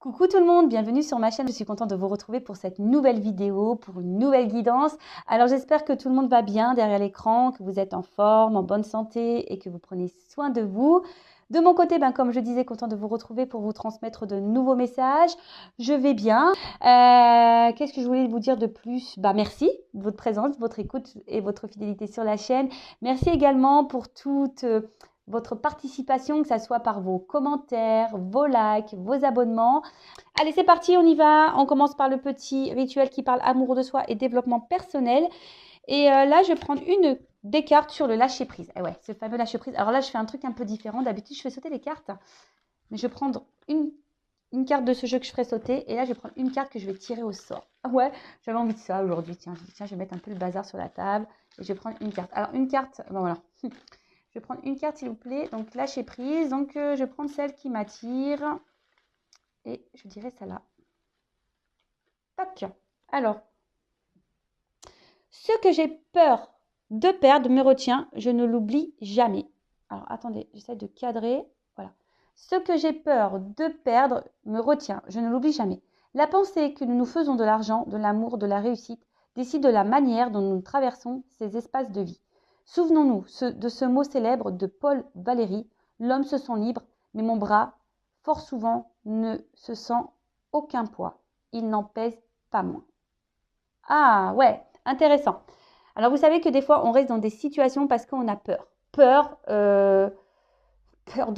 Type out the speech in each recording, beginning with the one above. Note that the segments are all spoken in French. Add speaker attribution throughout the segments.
Speaker 1: Coucou tout le monde, bienvenue sur ma chaîne. Je suis contente de vous retrouver pour cette nouvelle vidéo, pour une nouvelle guidance. Alors j'espère que tout le monde va bien derrière l'écran, que vous êtes en forme, en bonne santé et que vous prenez soin de vous. De mon côté, comme je disais, content de vous retrouver pour vous transmettre de nouveaux messages. Je vais bien. Qu'est-ce que je voulais vous dire de plus? Merci de votre présence, votre écoute et votre fidélité sur la chaîne. Merci également pour toute votre participation, que ce soit par vos commentaires, vos likes, vos abonnements. Allez, c'est parti, on y va. On commence par le petit rituel qui parle amour de soi et développement personnel. Et là, je vais prendre une des cartes sur le lâcher-prise. Et ouais, ce fameux lâcher-prise. Alors là, je fais un truc un peu différent. D'habitude, je fais sauter les cartes. Mais je vais prendre une carte de ce jeu que je ferai sauter. Et là, je vais prendre une carte que je vais tirer au sort. Ouais, j'avais envie de ça aujourd'hui. Tiens, je vais mettre un peu le bazar sur la table. Et je vais prendre une carte. Alors, une carte, voilà. Je vais prendre une carte, s'il vous plaît. Donc, lâcher prise. Donc, je vais prendre celle qui m'attire. Et je dirais celle-là. Tac. Alors, ce que j'ai peur de perdre me retient. Je ne l'oublie jamais. Alors, attendez, j'essaie de cadrer. Voilà. Ce que j'ai peur de perdre me retient. Je ne l'oublie jamais. La pensée que nous nous faisons de l'argent, de l'amour, de la réussite décide de la manière dont nous traversons ces espaces de vie. Souvenons-nous de ce mot célèbre de Paul Valéry, l'homme se sent libre, mais mon bras, fort souvent, ne se sent aucun poids. Il n'en pèse pas moins. Ah ouais, intéressant. Alors vous savez que des fois, on reste dans des situations parce qu'on a peur. Peur de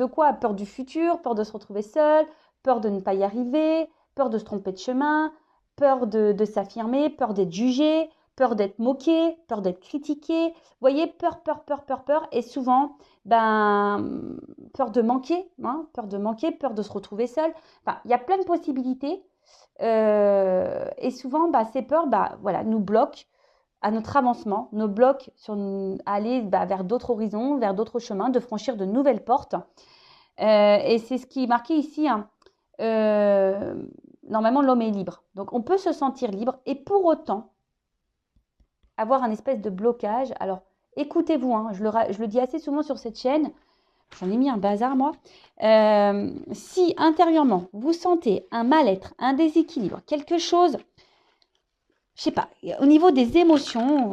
Speaker 1: quoi? Peur du futur, peur de se retrouver seul, peur de ne pas y arriver, peur de se tromper de chemin, peur de s'affirmer, peur d'être jugé, peur d'être moqué, peur d'être critiqué. Vous voyez, peur. Et souvent, peur de manquer, peur de se retrouver seul. Enfin, il y a plein de possibilités. Et souvent, ces peurs voilà, nous bloquent à notre avancement, nous bloquent sur aller vers d'autres horizons, vers d'autres chemins, de franchir de nouvelles portes. Et c'est ce qui est marqué ici. Normalement, l'homme est libre. Donc, on peut se sentir libre et pour autant avoir un espèce de blocage. Alors, écoutez-vous, je le dis assez souvent sur cette chaîne. J'en ai mis un bazar, moi. Si intérieurement, vous sentez un mal-être, un déséquilibre, quelque chose, je sais pas, au niveau des émotions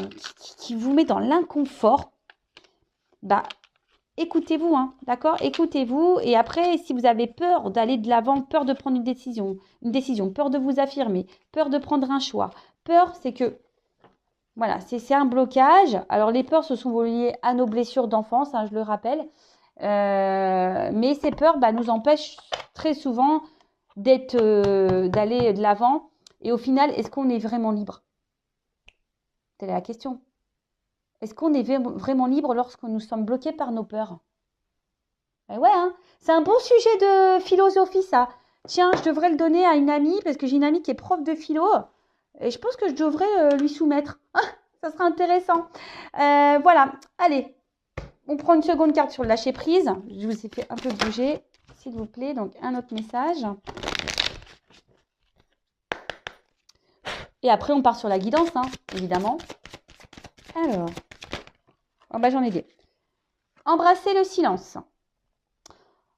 Speaker 1: qui vous met dans l'inconfort, écoutez-vous, d'accord? Écoutez-vous. Et après, si vous avez peur d'aller de l'avant, peur de prendre une décision, peur de vous affirmer, peur de prendre un choix, peur, c'est que, voilà, c'est un blocage. Alors, les peurs, se sont liées à nos blessures d'enfance, je le rappelle. Mais ces peurs nous empêchent très souvent d'aller de l'avant. Et au final, est-ce qu'on est vraiment libre? Telle est la question. Est-ce qu'on est vraiment libre lorsque nous sommes bloqués par nos peurs? Ouais, c'est un bon sujet de philosophie, ça. Tiens, je devrais le donner à une amie, parce que j'ai une amie qui est prof de philo. Et je pense que je devrais lui soumettre. Ça sera intéressant. Voilà, allez. On prend une seconde carte sur le lâcher prise. Je vous ai fait un peu bouger, s'il vous plaît. Donc, un autre message. Et après, on part sur la guidance, évidemment. Alors, j'en ai des. Embrasser le silence.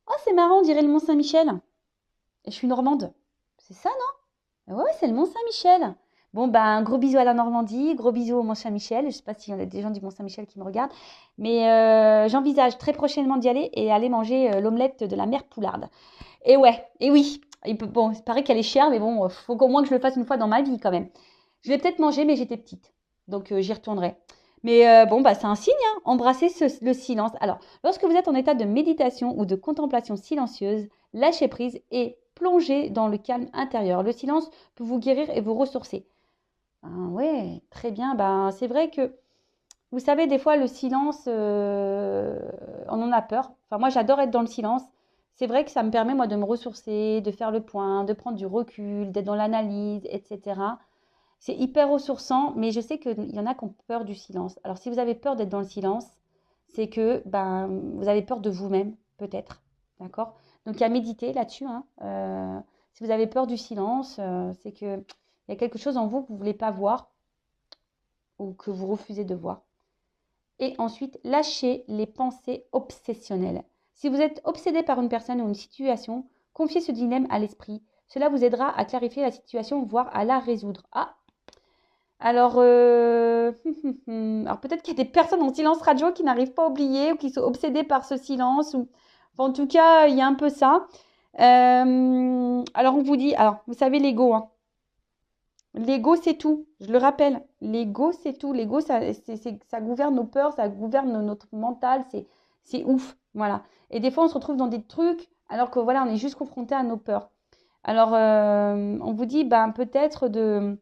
Speaker 1: Oh, c'est marrant, on dirait le Mont-Saint-Michel. Et je suis normande. C'est ça, non? Ouais, c'est le Mont-Saint-Michel. Bon, un gros bisou à la Normandie, gros bisou au Mont-Saint-Michel. Je ne sais pas s'il y a des gens du Mont-Saint-Michel qui me regardent. Mais j'envisage très prochainement d'y aller et aller manger l'omelette de la mère Poularde. Et ouais, et oui. Bon, il paraît qu'elle est chère, mais bon, faut qu'au moins que je le fasse une fois dans ma vie quand même. Je l'ai peut-être mangé, mais j'étais petite. Donc, j'y retournerai. Mais c'est un signe, embrasser le silence. Alors, lorsque vous êtes en état de méditation ou de contemplation silencieuse, lâchez prise et plongez dans le calme intérieur. Le silence peut vous guérir et vous ressourcer. Ouais, très bien. C'est vrai que, vous savez, des fois, le silence, on en a peur. Enfin, moi, j'adore être dans le silence. C'est vrai que ça me permet, moi, de me ressourcer, de faire le point, de prendre du recul, d'être dans l'analyse, etc. C'est hyper ressourçant, mais je sais qu'il y en a qui ont peur du silence. Alors, si vous avez peur d'être dans le silence, c'est que vous avez peur de vous-même, peut-être. D'accord? Donc, il y a méditer là-dessus. Si vous avez peur du silence, c'est qu'il y a quelque chose en vous que vous ne voulez pas voir ou que vous refusez de voir. Et ensuite, lâchez les pensées obsessionnelles. Si vous êtes obsédé par une personne ou une situation, confiez ce dilemme à l'esprit. Cela vous aidera à clarifier la situation, voire à la résoudre. Ah, alors, alors peut-être qu'il y a des personnes en silence radio qui n'arrivent pas à oublier ou qui sont obsédées par ce silence. Ou... Enfin, en tout cas, il y a un peu ça. Alors, on vous dit, alors, vous savez, l'ego, hein. L'ego, c'est tout. Je le rappelle. L'ego, c'est tout. L'ego, ça gouverne nos peurs, ça gouverne notre mental. C'est ouf. Voilà. Et des fois, on se retrouve dans des trucs alors que voilà, on est juste confronté à nos peurs. Alors, on vous dit, ben, peut-être de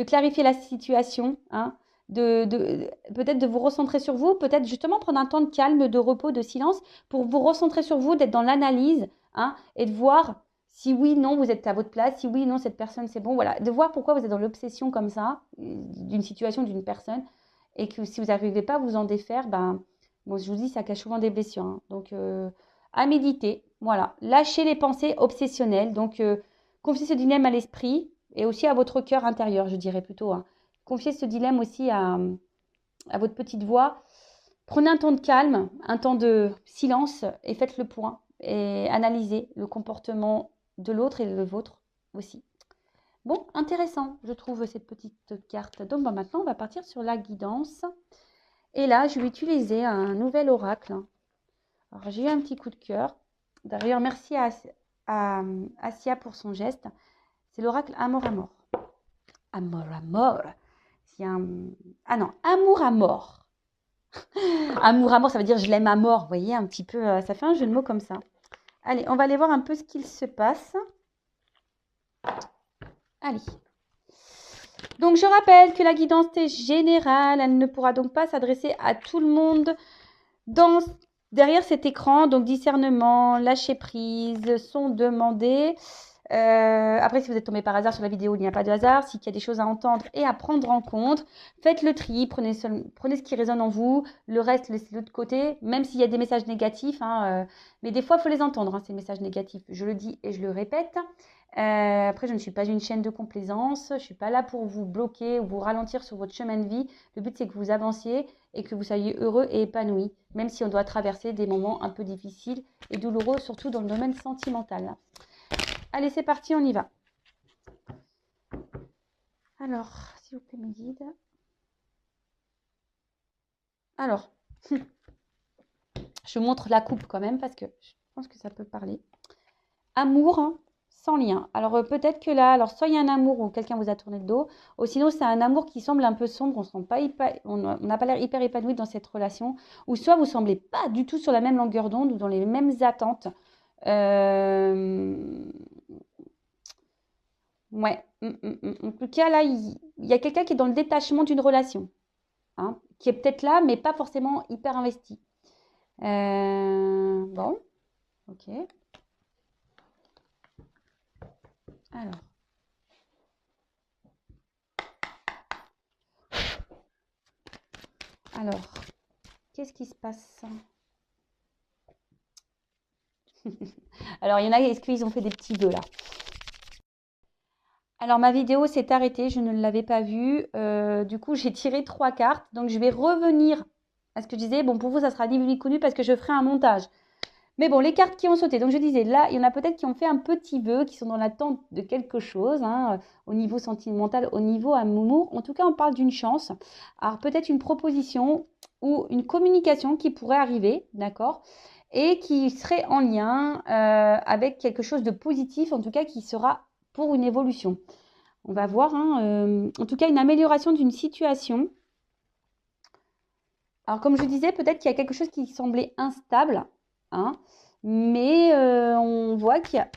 Speaker 1: clarifier la situation, hein, peut-être de vous recentrer sur vous, peut-être justement prendre un temps de calme, de repos, de silence pour vous recentrer sur vous, d'être dans l'analyse, hein, et de voir si oui, non, vous êtes à votre place, si oui, non, cette personne, c'est bon, voilà, de voir pourquoi vous êtes dans l'obsession comme ça, d'une situation, d'une personne, et que si vous n'arrivez pas à vous en défaire, ben, bon, je vous dis, ça cache souvent des blessures, hein, donc à méditer, voilà, lâchez les pensées obsessionnelles, donc confiez ce dilemme à l'esprit, et aussi à votre cœur intérieur, je dirais plutôt, hein. Confiez ce dilemme aussi à votre petite voix. Prenez un temps de calme, un temps de silence et faites le point et analysez le comportement de l'autre et le vôtre aussi. Bon, intéressant, je trouve, cette petite carte. Donc, maintenant, on va partir sur la guidance. Et là, je vais utiliser un nouvel oracle. Alors, j'ai eu un petit coup de cœur. D'ailleurs, merci à Asia pour son geste. C'est l'oracle Amour à mort. Amour à mort. Ah non, amour à mort. Amour à mort, ça veut dire je l'aime à mort. Vous voyez, un petit peu, ça fait un jeu de mots comme ça. Allez, on va aller voir un peu ce qu'il se passe. Allez. Donc, je rappelle que la guidance est générale. Elle ne pourra donc pas s'adresser à tout le monde derrière cet écran. Donc, discernement, lâcher prise sont demandés. Après, si vous êtes tombé par hasard sur la vidéo, il n'y a pas de hasard. S'il y a des choses à entendre et à prendre en compte, faites le tri, prenez ce qui résonne en vous, le reste, laissez de l'autre côté, même s'il y a des messages négatifs. Hein, mais des fois, il faut les entendre, hein, ces messages négatifs. Je le dis et je le répète. Après, je ne suis pas une chaîne de complaisance. Je ne suis pas là pour vous bloquer ou vous ralentir sur votre chemin de vie. Le but, c'est que vous avanciez et que vous soyez heureux et épanoui, même si on doit traverser des moments un peu difficiles et douloureux, surtout dans le domaine sentimental. Allez, c'est parti, on y va. Alors, s'il vous plaît, mes guides. Alors, je montre la coupe quand même parce que je pense que ça peut parler. Amour, hein, sans lien. Alors, peut-être que là, alors soit il y a un amour où quelqu'un vous a tourné le dos, ou sinon c'est un amour qui semble un peu sombre, on n'a pas l'air hyper épanoui dans cette relation, ou soit vous semblez pas du tout sur la même longueur d'onde ou dans les mêmes attentes. Ouais. En tout cas, là, il y a quelqu'un qui est dans le détachement d'une relation, hein, qui est peut-être là, mais pas forcément hyper investi. Bon, ok. Alors. Alors, qu'est-ce qui se passe? Alors, il y en a, est-ce qu'ils ont fait des petits vœux là? Alors, ma vidéo s'est arrêtée, je ne l'avais pas vue. Du coup, j'ai tiré 3 cartes. Donc, je vais revenir à ce que je disais. Bon, pour vous, ça sera ni vu ni connu parce que je ferai un montage. Mais bon, les cartes qui ont sauté. Donc, je disais, là, il y en a peut-être qui ont fait un petit vœu, qui sont dans l'attente de quelque chose, hein, au niveau sentimental, au niveau amour. En tout cas, on parle d'une chance. Alors, peut-être une proposition ou une communication qui pourrait arriver, d'accord? Et qui serait en lien avec quelque chose de positif, en tout cas, qui sera pour une évolution. On va voir, hein, en tout cas, une amélioration d'une situation. Alors, comme je disais, peut-être qu'il y a quelque chose qui semblait instable, hein, mais on voit qu'il y a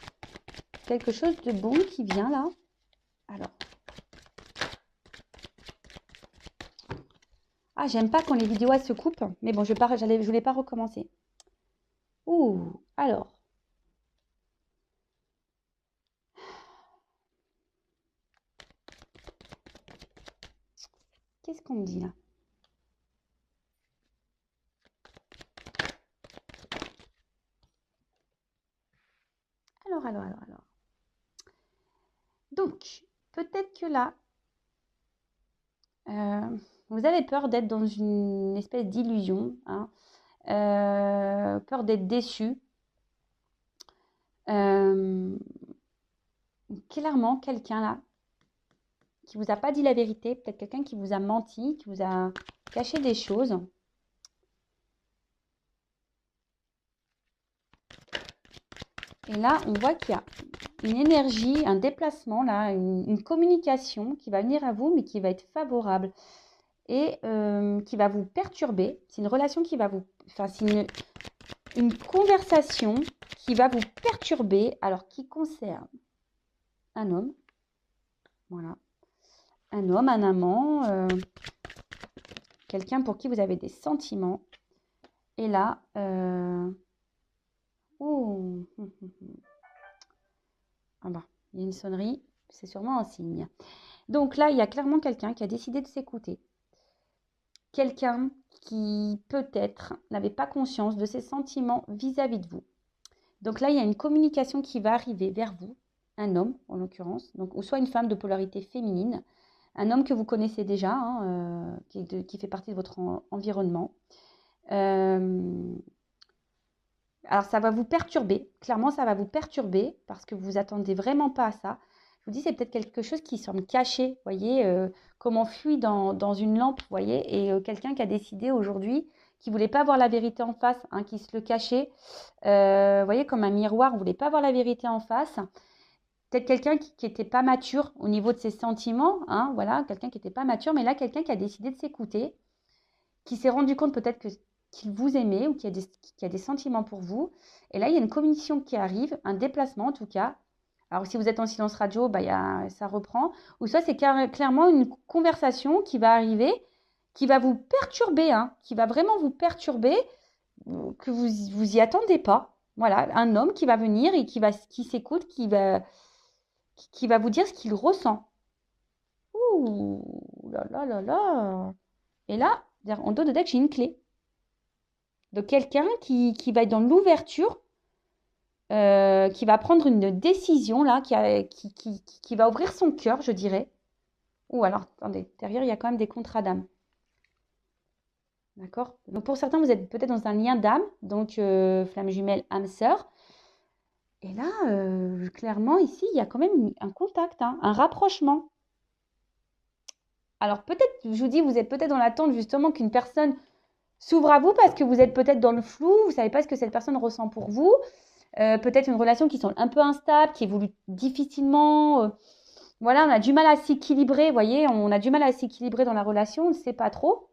Speaker 1: quelque chose de bon qui vient là. Alors. Ah, j'aime pas quand les vidéos elles se coupent, mais bon, je voulais pas recommencer. Ouh, alors. Qu'est-ce qu'on me dit là? Alors. Donc, peut-être que là, vous avez peur d'être dans une espèce d'illusion, hein, peur d'être déçu. clairement quelqu'un là qui vous a pas dit la vérité, peut-être quelqu'un qui vous a menti, qui vous a caché des choses. Et là, on voit qu'il y a une énergie, un déplacement, là, une communication qui va venir à vous, mais qui va être favorable et qui va vous perturber. C'est une relation qui va vous... Enfin, c'est une conversation qui va vous perturber, alors qui concerne un homme. Voilà. Un homme, un amant, quelqu'un pour qui vous avez des sentiments. Et là... Oh, ah bah, il y a une sonnerie, c'est sûrement un signe. Donc là, il y a clairement quelqu'un qui a décidé de s'écouter. Quelqu'un qui peut-être n'avait pas conscience de ses sentiments vis-à-vis de vous. Donc là, il y a une communication qui va arriver vers vous, un homme en l'occurrence, donc, ou soit une femme de polarité féminine, un homme que vous connaissez déjà, hein, qui fait partie de votre environnement. Alors, ça va vous perturber. Clairement, ça va vous perturber parce que vous attendez vraiment pas à ça. Je vous dis, c'est peut-être quelque chose qui semble caché, vous voyez, comme on fuit dans une lampe, vous voyez, et quelqu'un qui a décidé aujourd'hui qui ne voulait pas voir la vérité en face, hein, qui se le cachait, vous voyez, comme un miroir, on ne voulait pas voir la vérité en face. Peut-être quelqu'un qui n'était pas mature au niveau de ses sentiments, hein, voilà, quelqu'un qui n'était pas mature, mais là, quelqu'un qui a décidé de s'écouter, qui s'est rendu compte peut-être qu'il vous aimait ou qu'il y a des sentiments pour vous. Et là, il y a une communication qui arrive, un déplacement en tout cas. Alors, si vous êtes en silence radio, bah, ça reprend. Ou soit c'est clairement une conversation qui va arriver, qui va vous perturber, hein, qui va vraiment vous perturber, que vous y attendez pas. Voilà, un homme qui va venir et qui s'écoute, qui va vous dire ce qu'il ressent. Ouh là là là là. Et là, en dos de deck, j'ai une clé. De quelqu'un qui va être dans l'ouverture, qui va prendre une décision, là, qui va ouvrir son cœur, je dirais. Ou alors, attendez, derrière, il y a quand même des contrats d'âme. D'accord? Donc, pour certains, vous êtes peut-être dans un lien d'âme, donc flamme jumelle, âme sœur. Et là, clairement, ici, il y a quand même un contact, hein, un rapprochement. Alors, peut-être, je vous dis, vous êtes peut-être dans l'attente, justement, qu'une personne s'ouvre à vous parce que vous êtes peut-être dans le flou, vous ne savez pas ce que cette personne ressent pour vous. Peut-être une relation qui semble un peu instable, qui évolue difficilement. Voilà, on a du mal à s'équilibrer, vous voyez, on a du mal à s'équilibrer dans la relation, on ne sait pas trop.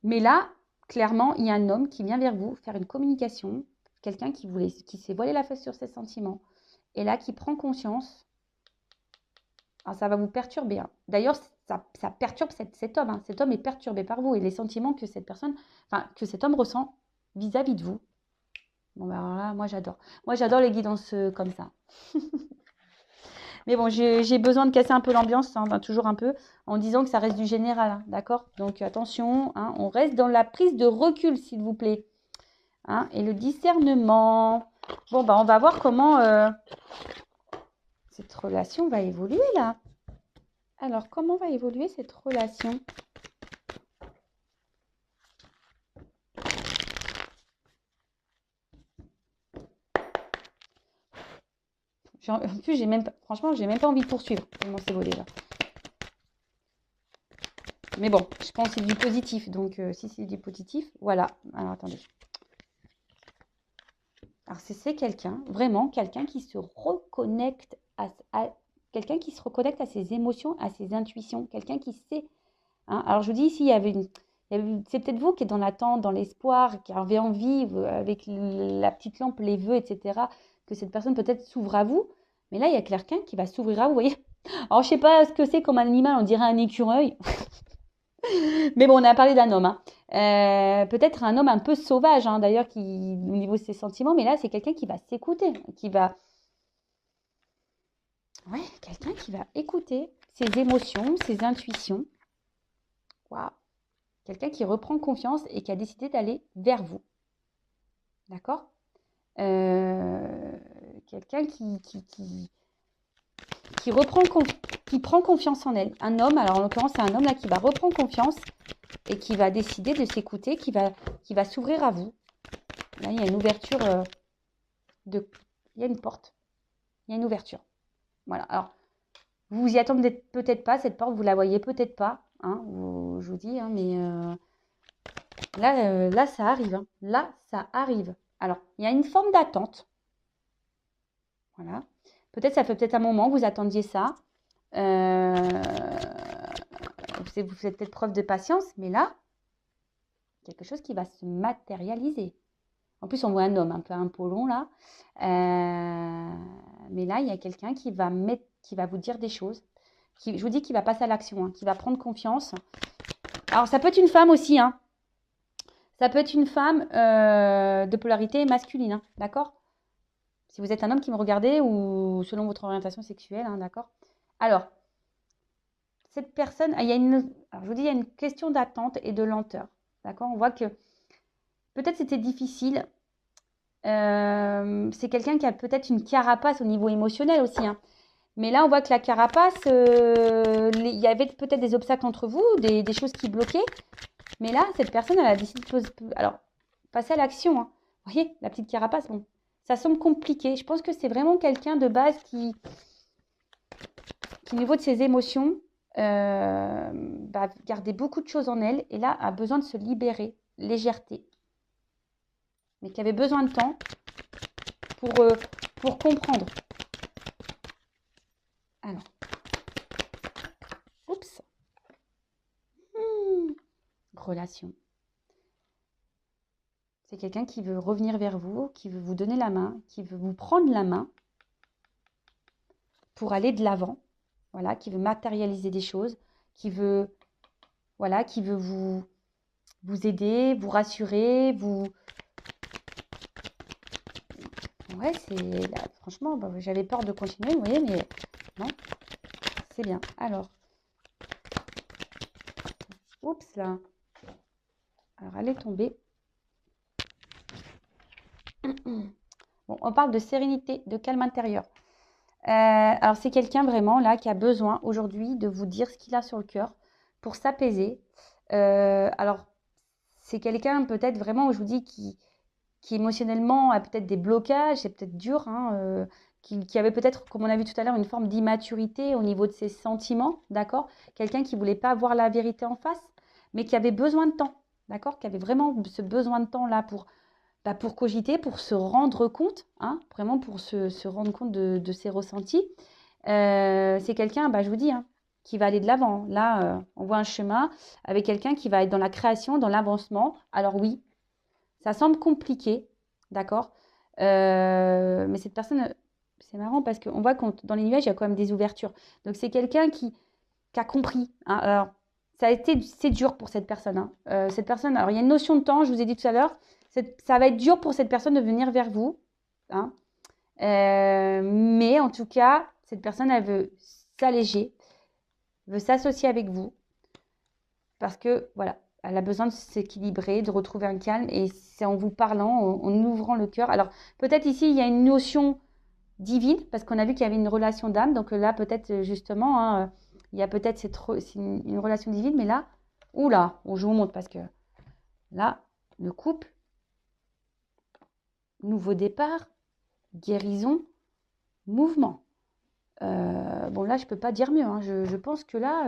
Speaker 1: Mais là, clairement, il y a un homme qui vient vers vous faire une communication, quelqu'un qui s'est voilé la face sur ses sentiments, et là, qui prend conscience. Alors, ça va vous perturber, hein. D'ailleurs, ça perturbe cet homme, hein. Cet homme est perturbé par vous et les sentiments que que cet homme ressent vis-à-vis de vous. Bon, ben alors là, moi, j'adore. Moi, j'adore les guidances comme ça. Mais bon, j'ai besoin de casser un peu l'ambiance, hein, toujours un peu, en disant que ça reste du général, hein, d'accord? Donc, attention, hein, on reste dans la prise de recul, s'il vous plaît. Hein, et le discernement. Bon, on va voir comment cette relation va évoluer, là. Alors, comment va évoluer cette relation? En plus, franchement, j'ai même pas envie de poursuivre. Tellement c'est beau déjà. Mais bon, je pense que c'est du positif. Donc, si c'est du positif, voilà. Alors, attendez. Alors, c'est quelqu'un, vraiment, quelqu'un qui se reconnecte quelqu'un qui se reconnecte à ses émotions, à ses intuitions. Quelqu'un qui sait. Hein. Alors, je vous dis ici, c'est peut-être vous qui êtes dans l'attente, dans l'espoir, qui avez envie, avec la petite lampe, les vœux, etc., que cette personne peut-être s'ouvre à vous. Mais là, il y a quelqu'un qui va s'ouvrir à vous, vous voyez. Alors, je ne sais pas ce que c'est comme animal, on dirait un écureuil. Mais bon, on a parlé d'un homme. Hein. Peut-être un homme un peu sauvage, hein, d'ailleurs, au niveau de ses sentiments. Mais là, c'est quelqu'un qui va s'écouter, Ouais, quelqu'un qui va écouter ses émotions, ses intuitions. Waouh. Quelqu'un qui reprend confiance et qui a décidé d'aller vers vous. D'accord? Quelqu'un qui prend confiance en elle. Un homme, alors en l'occurrence, c'est un homme là qui va reprendre confiance et qui va décider de s'écouter, qui va s'ouvrir à vous. Là, il y a une ouverture il y a une porte. Il y a une ouverture. Voilà. Alors, vous vous y attendez peut-être pas, cette porte, vous la voyez peut-être pas. Hein, je vous dis, hein, mais là, ça arrive. Hein. Là, ça arrive. Alors, il y a une forme d'attente. Voilà. Peut-être, ça fait peut-être un moment que vous attendiez ça. Vous faites peut-être preuve de patience, mais là, quelque chose qui va se matérialiser. En plus, on voit un homme un peu apollon là. Mais là, il y a quelqu'un qui va vous dire des choses. Je vous dis qu'il va passer à l'action, hein, qui va prendre confiance. Alors, ça peut être une femme aussi. Hein. Ça peut être une femme de polarité masculine. Hein, d'accord? Si vous êtes un homme qui me regardez ou selon votre orientation sexuelle. Hein, d'accord? Alors, cette personne, alors je vous dis, il y a une question d'attente et de lenteur. D'accord? On voit que peut-être c'était difficile. C'est quelqu'un qui a peut-être une carapace au niveau émotionnel aussi. Hein. Mais là, on voit que la carapace, il y avait peut-être des obstacles entre vous, des choses qui bloquaient. Mais là, cette personne, elle a décidé de passer à l'action. Hein. Vous voyez, la petite carapace, bon, ça semble compliqué. Je pense que c'est vraiment quelqu'un de base qui, au niveau de ses émotions, va garder beaucoup de choses en elle. Et là, a besoin de se libérer, légèreté. Mais qui avait besoin de temps pour comprendre. Alors, oups, relation. C'est quelqu'un qui veut revenir vers vous, qui veut vous donner la main, qui veut vous prendre la main pour aller de l'avant. Voilà, qui veut matérialiser des choses, qui veut vous aider, vous rassurer, Ouais, franchement, j'avais peur de continuer, vous voyez, mais non, c'est bien. Alors, oups là. Alors, elle est tombée. Bon, on parle de sérénité, de calme intérieur. Alors, c'est quelqu'un vraiment là qui a besoin aujourd'hui de vous dire ce qu'il a sur le cœur pour s'apaiser. Alors, c'est quelqu'un peut-être vraiment, je vous dis, qui émotionnellement a peut-être des blocages, c'est peut-être dur, hein, qui avait peut-être, comme on a vu tout à l'heure, une forme d'immaturité au niveau de ses sentiments, d'accord? Quelqu'un qui ne voulait pas voir la vérité en face, mais qui avait besoin de temps, d'accord? Qui avait vraiment ce besoin de temps-là pour cogiter, pour se rendre compte, hein, vraiment pour se rendre compte de ses ressentis. C'est quelqu'un, je vous dis, hein, qui va aller de l'avant. Là, on voit un chemin avec quelqu'un qui va être dans la création, dans l'avancement. Alors oui, ça semble compliqué, d'accord? Mais cette personne, c'est marrant parce qu'on voit que dans les nuages, il y a quand même des ouvertures. Donc, c'est quelqu'un qui a compris. Hein. Alors, c'est dur pour cette personne. Hein. Cette personne, alors il y a une notion de temps, je vous ai dit tout à l'heure. Ça va être dur pour cette personne de venir vers vous. Hein. Mais en tout cas, cette personne, elle veut s'alléger, veut s'associer avec vous. Parce que, voilà, elle a besoin de s'équilibrer, de retrouver un calme. Et c'est en vous parlant, en ouvrant le cœur. Alors, peut-être ici, il y a une notion divine, parce qu'on a vu qu'il y avait une relation d'âme. Donc là, peut-être, justement, hein, il y a peut-être une relation divine. Mais là, oula, je vous montre parce que là, le couple, nouveau départ, guérison, mouvement. Bon, là, je ne peux pas dire mieux. Hein. Je pense que là,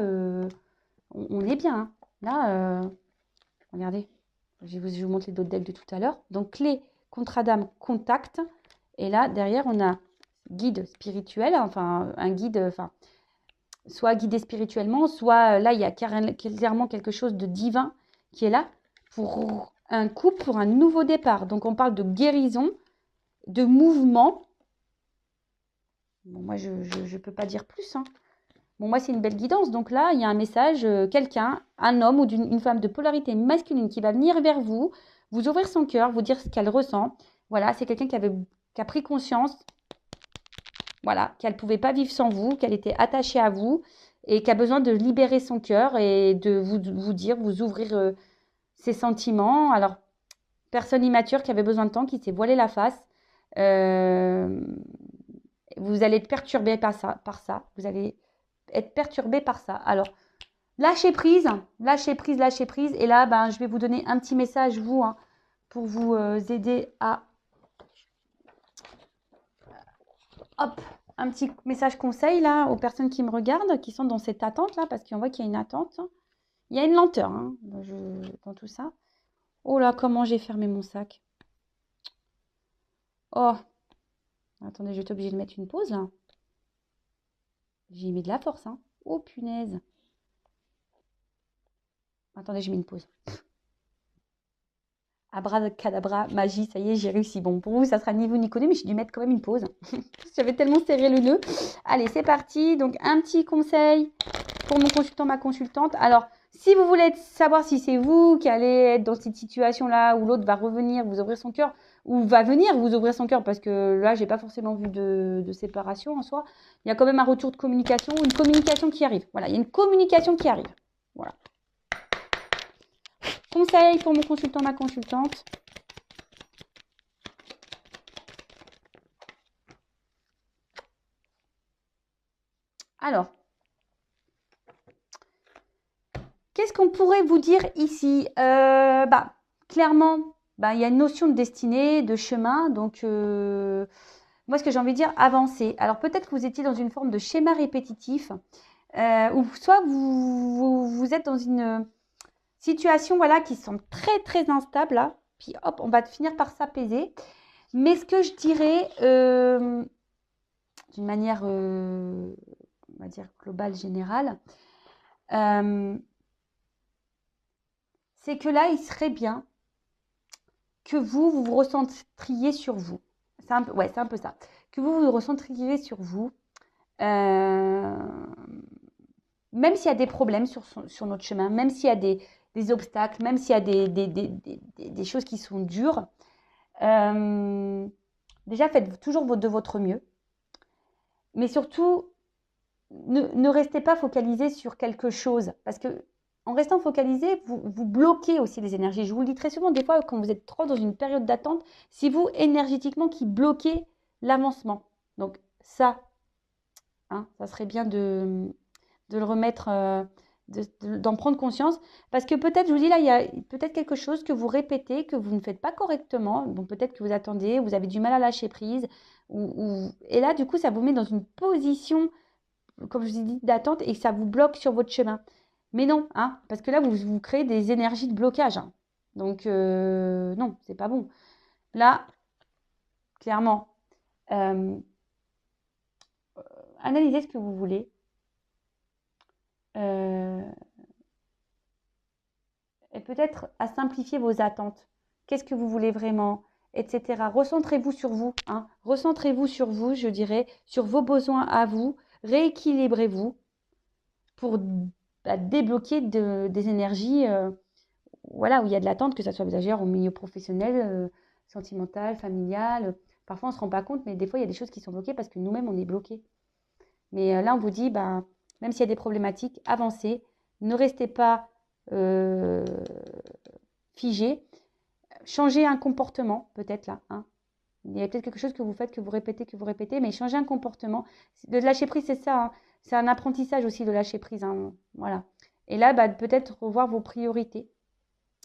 Speaker 1: on est bien. Hein. Là, regardez, je vais vous montrer d'autres decks de tout à l'heure. Donc, clé, contrat d'âme, contact. Et là, derrière, on a guide spirituel, enfin, un guide, enfin, soit guidé spirituellement, soit là, il y a clairement quelque chose de divin qui est là pour un couple, pour un nouveau départ. Donc, on parle de guérison, de mouvement. Bon, moi, je ne peux pas dire plus. Hein. Bon, moi, c'est une belle guidance. Donc là, il y a un message, quelqu'un, un homme ou une femme de polarité masculine qui va venir vers vous, vous ouvrir son cœur, vous dire ce qu'elle ressent. Voilà, c'est quelqu'un qui a pris conscience, voilà, qu'elle ne pouvait pas vivre sans vous, qu'elle était attachée à vous et qui a besoin de libérer son cœur et de vous dire, vous ouvrir ses sentiments. Alors, personne immature qui avait besoin de temps, qui s'est voilé la face. Vous allez être perturbé par ça. Vous allez être perturbé par ça. Alors, lâchez prise, lâchez prise, lâchez prise. Et là, je vais vous donner un petit message, vous, hein, pour vous aider à un petit message conseil là aux personnes qui me regardent, qui sont dans cette attente là, parce qu'on voit qu'il y a une attente. Il y a une lenteur hein, dans tout ça. Oh là, comment j'ai fermé mon sac. Oh, attendez, je vais être obligée de mettre une pause là. J'ai mis de la force, hein. Oh punaise. Attendez, j'ai mis une pause. Abracadabra, magie, ça y est, j'ai réussi. Bon, pour vous, ça sera ni vous ni connu, mais j'ai dû mettre quand même une pause. J'avais tellement serré le nœud. Allez, c'est parti. Donc, un petit conseil pour mon consultant, ma consultante. Alors, si vous voulez savoir si c'est vous qui allez être dans cette situation-là, où l'autre va revenir, vous ouvrir son cœur, ou va venir vous ouvrir son cœur, parce que là, j'ai pas forcément vu de séparation en soi. Il y a quand même un retour de communication, une communication qui arrive. Voilà, il y a une communication qui arrive. Voilà. Conseil pour mon consultant, ma consultante. Alors, qu'est-ce qu'on pourrait vous dire ici? Clairement, il y a une notion de destinée, de chemin. Donc, moi, ce que j'ai envie de dire, avancer. Alors, peut-être que vous étiez dans une forme de schéma répétitif, ou soit vous êtes dans une situation voilà, qui semble très, très instable. Là. Puis, hop, on va finir par s'apaiser. Mais ce que je dirais, d'une manière, on va dire, globale, générale, c'est que là, il serait bien que vous vous recentriez sur vous. C'est un peu ça. Que vous vous recentriez sur vous. Même s'il y a des problèmes sur notre chemin, même s'il y a des obstacles, même s'il y a des choses qui sont dures, déjà faites toujours de votre mieux. Mais surtout, ne restez pas focalisé sur quelque chose. Parce que en restant focalisé, vous bloquez aussi les énergies. Je vous le dis très souvent, des fois, quand vous êtes trop dans une période d'attente, c'est vous, énergétiquement, qui bloquez l'avancement. Donc ça, hein, ça serait bien de le remettre, d'en prendre conscience. Parce que peut-être, je vous dis là, il y a peut-être quelque chose que vous répétez, que vous ne faites pas correctement. Donc peut-être que vous attendez, vous avez du mal à lâcher prise. Et là, du coup, ça vous met dans une position, comme je vous ai dit, d'attente et ça vous bloque sur votre chemin. Mais non, hein, parce que là, vous créez des énergies de blocage. Hein. Donc, non, c'est pas bon. Là, clairement, analysez ce que vous voulez. Et peut-être à simplifier vos attentes. Qu'est-ce que vous voulez vraiment, etc. Recentrez-vous sur vous. Hein. Recentrez-vous sur vous, je dirais, sur vos besoins à vous. Rééquilibrez-vous pour débloquer des énergies voilà, où il y a de l'attente, que ça soit d'ailleurs au milieu professionnel, sentimental, familial. Parfois, on ne se rend pas compte, mais des fois, il y a des choses qui sont bloquées parce que nous-mêmes, on est bloqués. Mais là, on vous dit, même s'il y a des problématiques, avancez. Ne restez pas figé. Changez un comportement, peut-être là. Hein. Il y a peut-être quelque chose que vous faites, que vous répétez, mais changez un comportement. De lâcher prise, c'est ça. Hein. C'est un apprentissage aussi de lâcher prise. Hein. Voilà. Et là, peut-être revoir vos priorités.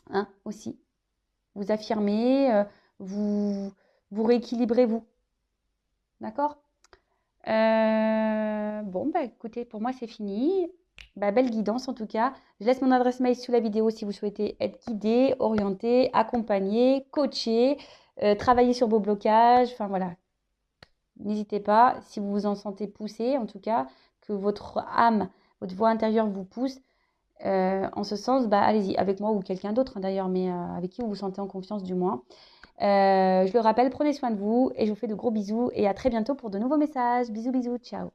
Speaker 1: Hein, aussi. Vous affirmez, vous rééquilibrez vous. D'accord? Bon, écoutez, pour moi, c'est fini. Belle guidance en tout cas. Je laisse mon adresse mail sous la vidéo si vous souhaitez être guidé, orienté, accompagné, coaché, travailler sur vos blocages. Enfin voilà. N'hésitez pas, si vous vous en sentez poussé, en tout cas, que votre âme, votre voix intérieure vous pousse. En ce sens, allez-y, avec moi ou quelqu'un d'autre d'ailleurs, mais avec qui vous vous sentez en confiance du moins. Je le rappelle, prenez soin de vous et je vous fais de gros bisous et à très bientôt pour de nouveaux messages. Bisous, bisous, ciao.